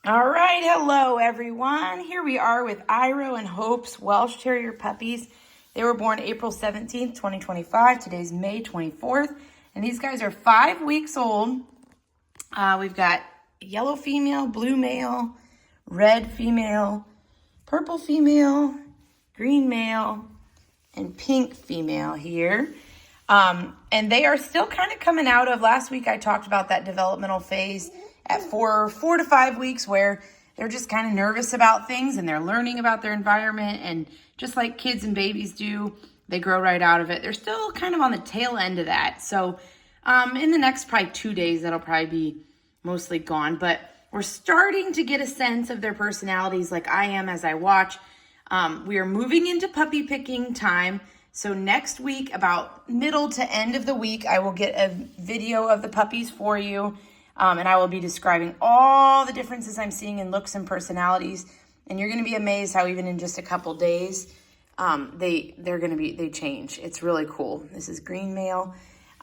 All right, hello everyone. Here we are with Iroh and Hope's Welsh Terrier puppies. They were born April 17th, 2025. Today's May 24th, and these guys are 5 weeks old. We've got yellow female, blue male, red female, purple female, green male, and pink female here. And they are still kind of coming out of, last week I talked about that developmental phase at 4 to 5 weeks where they're just kind of nervous about things and they're learning about their environment, and just like kids and babies do, they grow right out of it. They're still kind of on the tail end of that. So in the next probably 2 days, that'll probably be mostly gone, but we're starting to get a sense of their personalities like I am as I watch. We are moving into puppy picking time. So next week, about middle to end of the week, I will get a video of the puppies for you. And I will be describing all the differences I'm seeing in looks and personalities. And you're going to be amazed how even in just a couple days, they change. It's really cool. This is green male.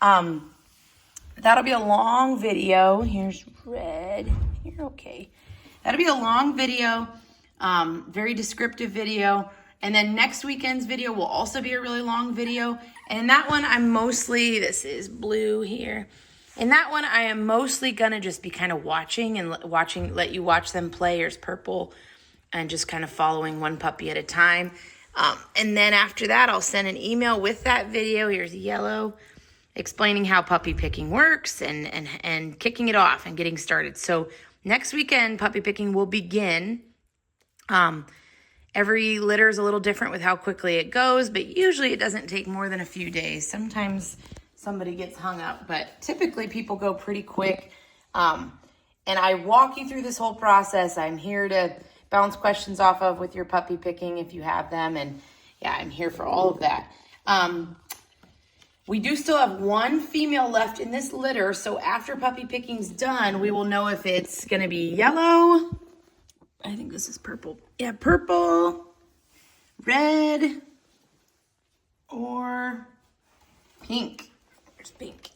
That'll be a long video. Here's red. You're okay. That'll be a long video, very descriptive video. And then next weekend's video will also be a really long video. And in that one, this is blue here. In that one, I am mostly going to just be kind of watching, let you watch them play. Here's purple, and just kind of following one puppy at a time. And then after that, I'll send an email with that video. Here's yellow, explaining how puppy picking works and kicking it off and getting started. So next weekend, puppy picking will begin. Every litter is a little different with how quickly it goes, but usually it doesn't take more than a few days. Sometimes somebody gets hung up, but typically people go pretty quick. And I walk you through this whole process. I'm here to bounce questions off of with your puppy picking if you have them. And yeah, I'm here for all of that. We do still have one female left in this litter. So after puppy picking's done, we will know if it's going to be yellow. I think this is purple. Yeah, purple, red, or pink. There's pink.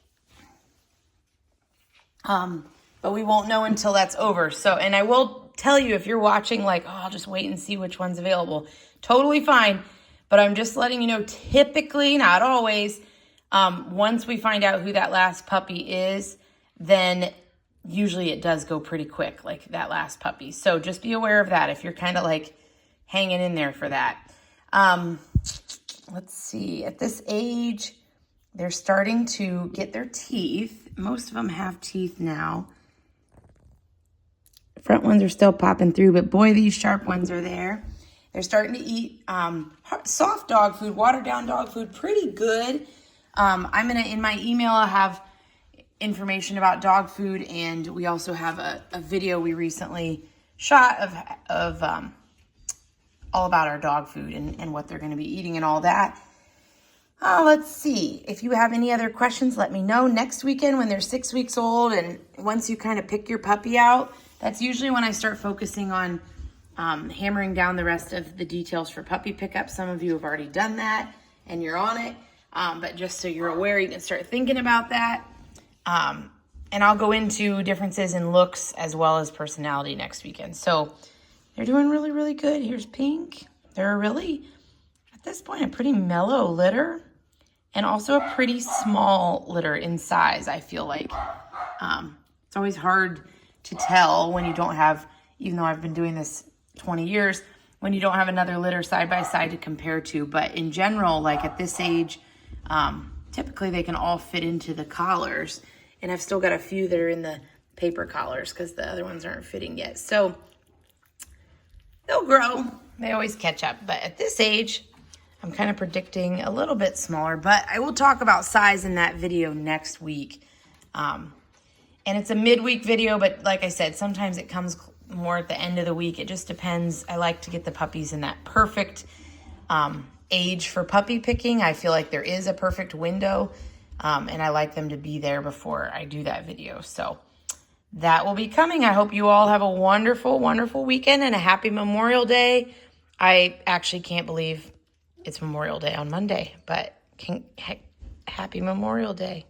But we won't know until that's over. So, and I will tell you, if you're watching like, oh, I'll just wait and see which one's available. Totally fine. But I'm just letting you know, typically, not always, once we find out who that last puppy is, then usually it does go pretty quick, like that last puppy. So just be aware of that if you're kind of like hanging in there for that. Let's see, at this age, they're starting to get their teeth. Most of them have teeth now. The front ones are still popping through, but boy, these sharp ones are there. They're starting to eat soft dog food, watered down dog food, pretty good. In my email, I'll have information about dog food, and we also have a video we recently shot of all about our dog food and what they're going to be eating and all that. Let's see. If you have any other questions, let me know. Next weekend when they're 6 weeks old, and once you kind of pick your puppy out, that's usually when I start focusing on hammering down the rest of the details for puppy pickup. Some of you have already done that and you're on it. But just so you're aware, you can start thinking about that. And I'll go into differences in looks as well as personality next weekend. So they're doing really, really good. Here's pink. They're really, at this point, a pretty mellow litter, and also a pretty small litter in size, I feel like. It's always hard to tell when you don't have, even though I've been doing this 20 years, when you don't have another litter side by side to compare to. But in general, like at this age, typically they can all fit into the collars. And I've still got a few that are in the paper collars because the other ones aren't fitting yet. So they'll grow. They always catch up. But at this age, I'm kind of predicting a little bit smaller. But I will talk about size in that video next week. And it's a midweek video, but like I said, sometimes it comes more at the end of the week. It just depends. I like to get the puppies in that perfect age for puppy picking. I feel like there is a perfect window, and I like them to be there before I do that video. So that will be coming. I hope you all have a wonderful, wonderful weekend and a happy Memorial Day. I actually can't believe it's Memorial Day on Monday, but happy Memorial Day.